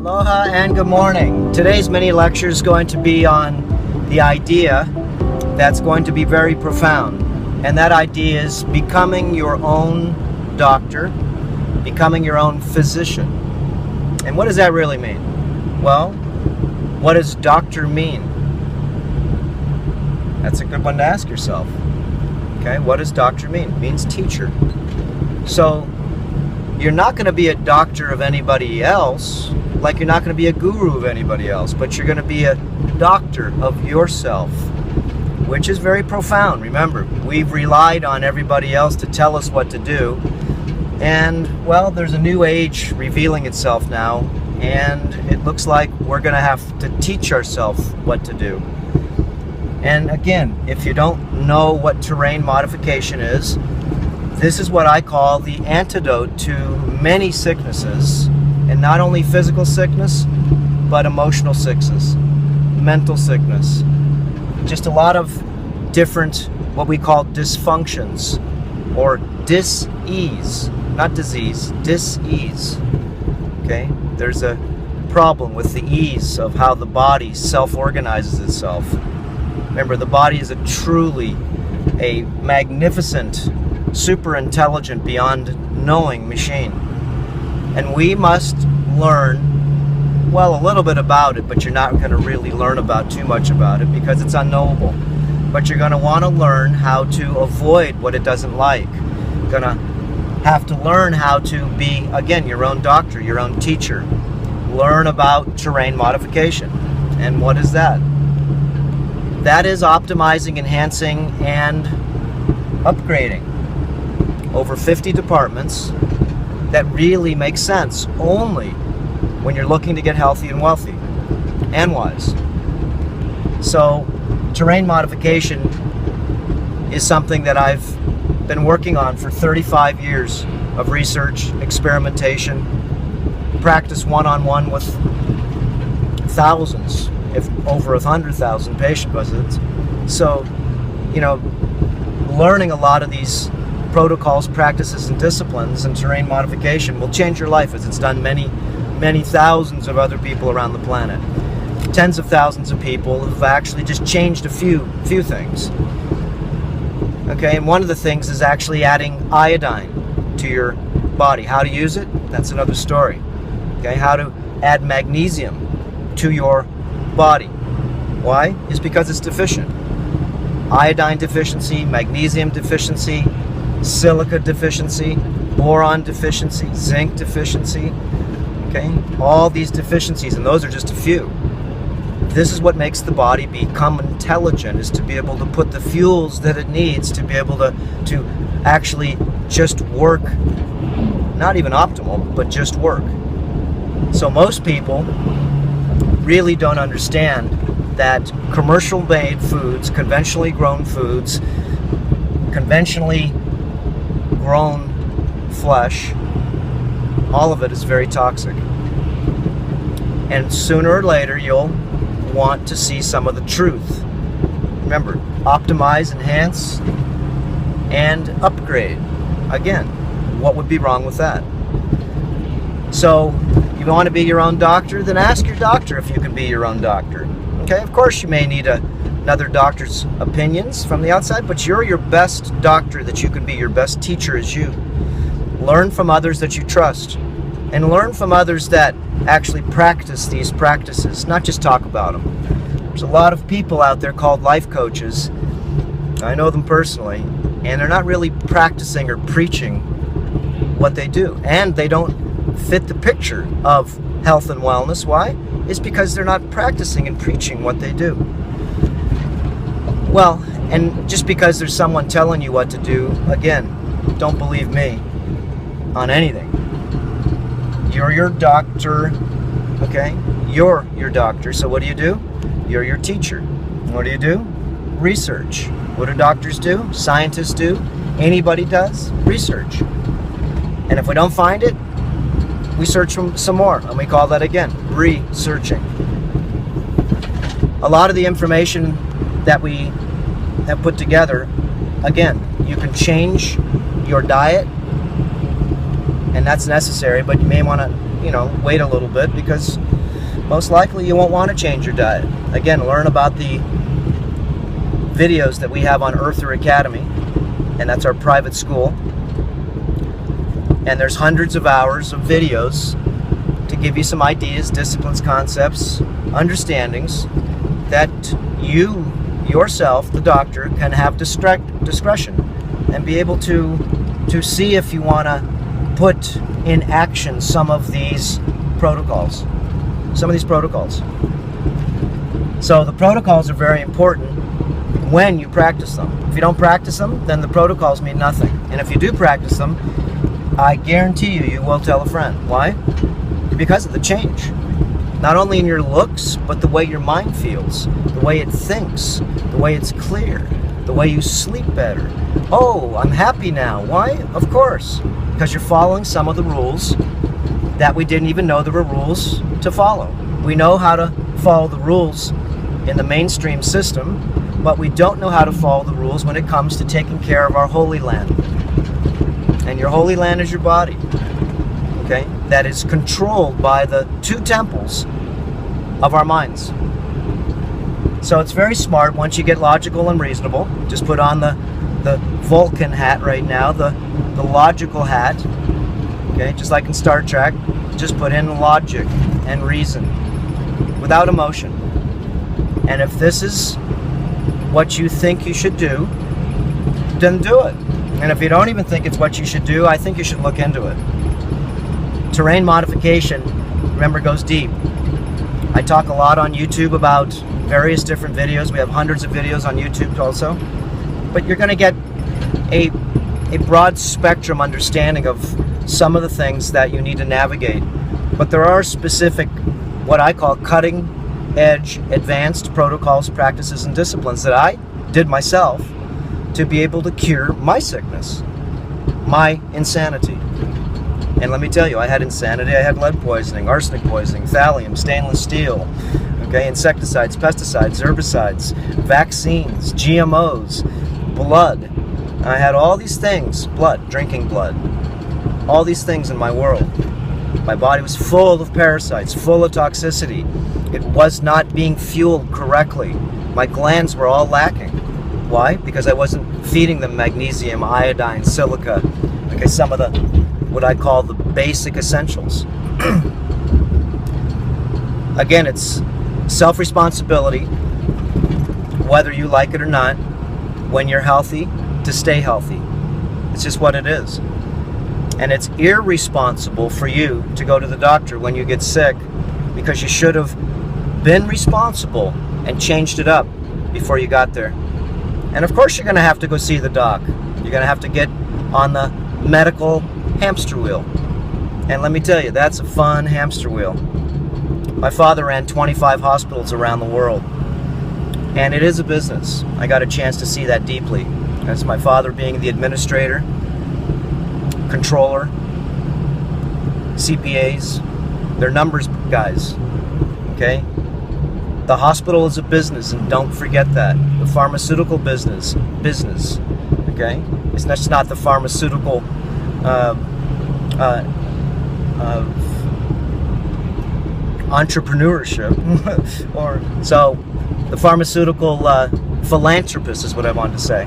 Aloha and good morning. Today's mini lecture is going to be on the idea that's going to be very profound. And that idea is becoming your own doctor, becoming your own physician. And what does that really mean? Well, what does doctor mean? That's a good one to ask yourself. Okay, what does doctor mean? It means teacher. So you're not going to be a doctor of anybody else, like you're not going to be a guru of anybody else, but you're going to be a doctor of yourself, which is very profound. Remember, we've relied on everybody else to tell us what to do, and well, there's a new age revealing itself now, and it looks like we're going to have to teach ourselves what to do. And again, if you don't know what terrain modification is, this is what I call the antidote to many sicknesses, and not only physical sickness, but emotional sickness, mental sickness, just a lot of different what we call dysfunctions or dis-ease, not disease, dis-ease. Okay, there's a problem with the ease of how the body self-organizes itself. Remember, the body is truly a magnificent, super intelligent, beyond knowing machine. And we must learn, well, a little bit about it, but you're not going to really learn about too much about it because it's unknowable. But you're going to want to learn how to avoid what it doesn't like. You're going to have to learn how to be, again, your own doctor, your own teacher. Learn about terrain modification. And what is that? That is optimizing, enhancing, and upgrading over 50 departments that really make sense only when you're looking to get healthy and wealthy and wise. So terrain modification is something that I've been working on for 35 years of research, experimentation, practice one-on-one with thousands, if over 100,000 patient visits. So, you know, learning a lot of these protocols, practices, and disciplines and terrain modification will change your life, as it's done many thousands of other people around the planet. Tens of thousands of people have actually just changed a few things. Okay, and one of the things is actually adding iodine to your body. How to use it? That's another story. Okay, how to add magnesium to your body. Why? It's because it's deficient. Iodine deficiency, magnesium deficiency, silica deficiency, boron deficiency, zinc deficiency. Okay, all these deficiencies, and those are just a few. This is what makes the body become intelligent, is to be able to put the fuels that it needs to be able to actually just work, not even optimal, but just work. So most people really don't understand that commercial made foods, conventionally grown foods, conventionally grown flesh, all of it is very toxic. And sooner or later you'll want to see some of the truth. Remember, optimize, enhance, and upgrade. Again, what would be wrong with that? So, you want to be your own doctor? Then ask your doctor if you can be your own doctor. Okay, of course you may need another doctor's opinions from the outside, but you're your best doctor that you can be. Your best teacher is you. Learn from others that you trust, and learn from others that actually practice these practices, not just talk about them. There's a lot of people out there called life coaches. I know them personally, and they're not really practicing or preaching what they do, and they don't fit the picture of health and wellness. Why? It's because they're not practicing and preaching what they do. Well, and just because there's someone telling you what to do, again, don't believe me on anything. You're your doctor, okay? You're your doctor, so what do? You're your teacher. What do? Research. What do doctors do? Scientists do? Anybody does? Research. And if we don't find it, we search some more, and we call that, again, researching. A lot of the information that we have put together, again, you can change your diet and that's necessary, but you may want to, wait a little bit, because most likely you won't want to change your diet. Again, learn about the videos that we have on Earther Academy, and that's our private school. And there's hundreds of hours of videos to give you some ideas, disciplines, concepts, understandings that you yourself, the doctor, can have discretion and be able to see if you want to put in action some of these protocols. So the protocols are very important when you practice them. If you don't practice them, then the protocols mean nothing. And if you do practice them, I guarantee you will tell a friend. Why? Because of the change. Not only in your looks, but the way your mind feels, the way it thinks, the way it's clear, the way you sleep better. Oh, I'm happy now. Why? Of course, because you're following some of the rules that we didn't even know there were rules to follow. We know how to follow the rules in the mainstream system, but we don't know how to follow the rules when it comes to taking care of our holy land. And your holy land is your body. Okay, that is controlled by the two temples of our minds. So it's very smart once you get logical and reasonable. Just put on the Vulcan hat right now, the logical hat. Okay, just like in Star Trek, just put in logic and reason without emotion. And if this is what you think you should do, then do it. And if you don't even think it's what you should do, I think you should look into it. Terrain modification, remember, goes deep. I talk a lot on YouTube about various different videos. We have hundreds of videos on YouTube also. But you're going to get a broad spectrum understanding of some of the things that you need to navigate. But there are specific, what I call cutting edge, advanced protocols, practices, and disciplines that I did myself to be able to cure my sickness, my insanity. And let me tell you, I had insanity. I had lead poisoning, arsenic poisoning, thallium, stainless steel, okay, insecticides, pesticides, herbicides, vaccines, GMOs, blood. I had all these things, blood, drinking blood, all these things in my world. My body was full of parasites, full of toxicity. It was not being fueled correctly. My glands were all lacking. Why? Because I wasn't feeding them magnesium, iodine, silica, okay, some of the what I call the basic essentials. Again, it's self-responsibility, whether you like it or not, when you're healthy, to stay healthy. It's just what it is. And it's irresponsible for you to go to the doctor when you get sick, because you should have been responsible and changed it up before you got there. And of course you're going to have to go see the doc. You're going to have to get on the medical hamster wheel. And let me tell you, that's a fun hamster wheel. My father ran 25 hospitals around the world. And it is a business. I got a chance to see that deeply. That's my father being the administrator, controller, CPAs. They're numbers guys. Okay? The hospital is a business, and don't forget that. The pharmaceutical business. Okay? It's just not the pharmaceutical entrepreneurship. Or so the pharmaceutical philanthropist is what I wanted to say.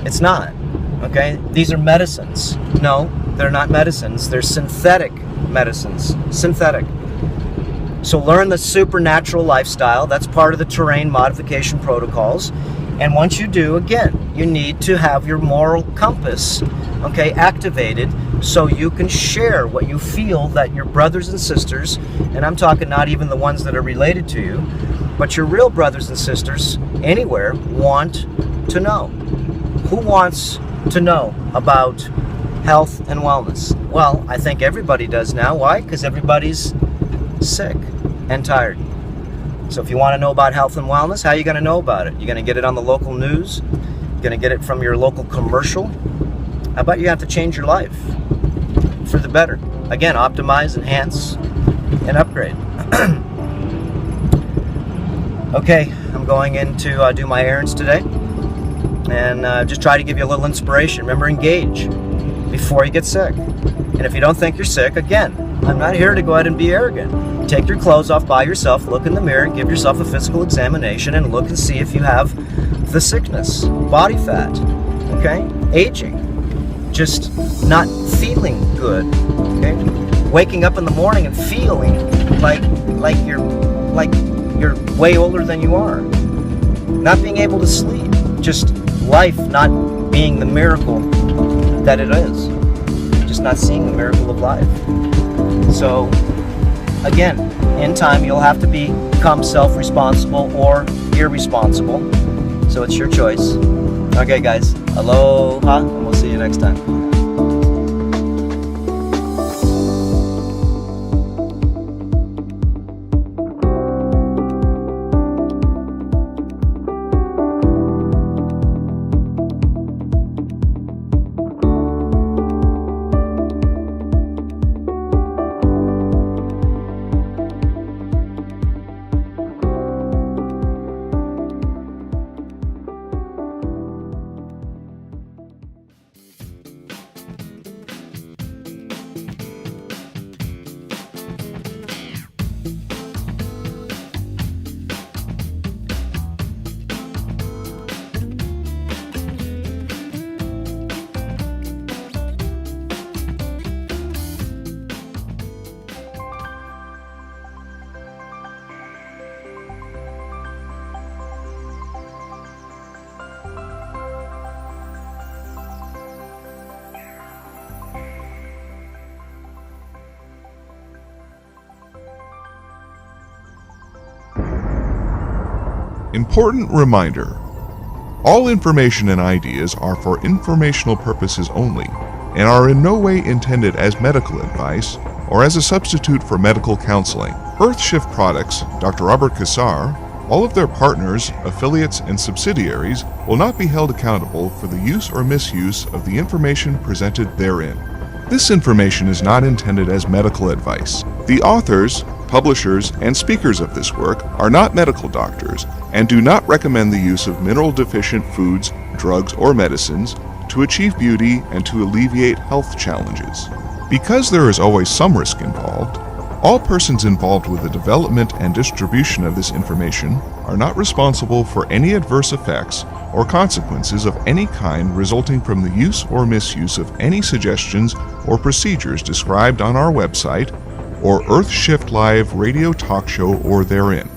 It's not. Okay? These are medicines. No, they're not medicines. They're synthetic medicines. Synthetic. So learn the supernatural lifestyle. That's part of the terrain modification protocols. And once you do, again, you need to have your moral compass, okay, activated, so you can share what you feel that your brothers and sisters, and I'm talking not even the ones that are related to you, but your real brothers and sisters anywhere want to know. Who wants to know about health and wellness? Well, I think everybody does now. Why? Because everybody's sick and tired. So if you want to know about health and wellness, how are you going to know about it? You're going to get it on the local news? You're going to get it from your local commercial? How about you have to change your life for the better? Again, optimize, enhance, and upgrade. Okay, I'm going in to do my errands today, and just try to give you a little inspiration. Remember, engage. before you get sick. And if you don't think you're sick, again, I'm not here to go ahead and be arrogant. Take your clothes off by yourself, look in the mirror, give yourself a physical examination, and look and see if you have the sickness, body fat, okay? Aging, just not feeling good, okay? Waking up in the morning and feeling like you're way older than you are. Not being able to sleep, just life not being the miracle that it is. Just not seeing the miracle of life. So, again, in time you'll have to become self-responsible or irresponsible. So it's your choice. Okay, guys, aloha, and we'll see you next time. Important reminder: all information and ideas are for informational purposes only and are in no way intended as medical advice or as a substitute for medical counseling. Earthshift Products, Dr. Robert Cassar, all of their partners, affiliates, and subsidiaries will not be held accountable for the use or misuse of the information presented therein. This information is not intended as medical advice. The authors, publishers, and speakers of this work are not medical doctors and do not recommend the use of mineral-deficient foods, drugs, or medicines to achieve beauty and to alleviate health challenges. Because there is always some risk involved, all persons involved with the development and distribution of this information are not responsible for any adverse effects or consequences of any kind resulting from the use or misuse of any suggestions or procedures described on our website or Earthshift Live radio talk show or therein.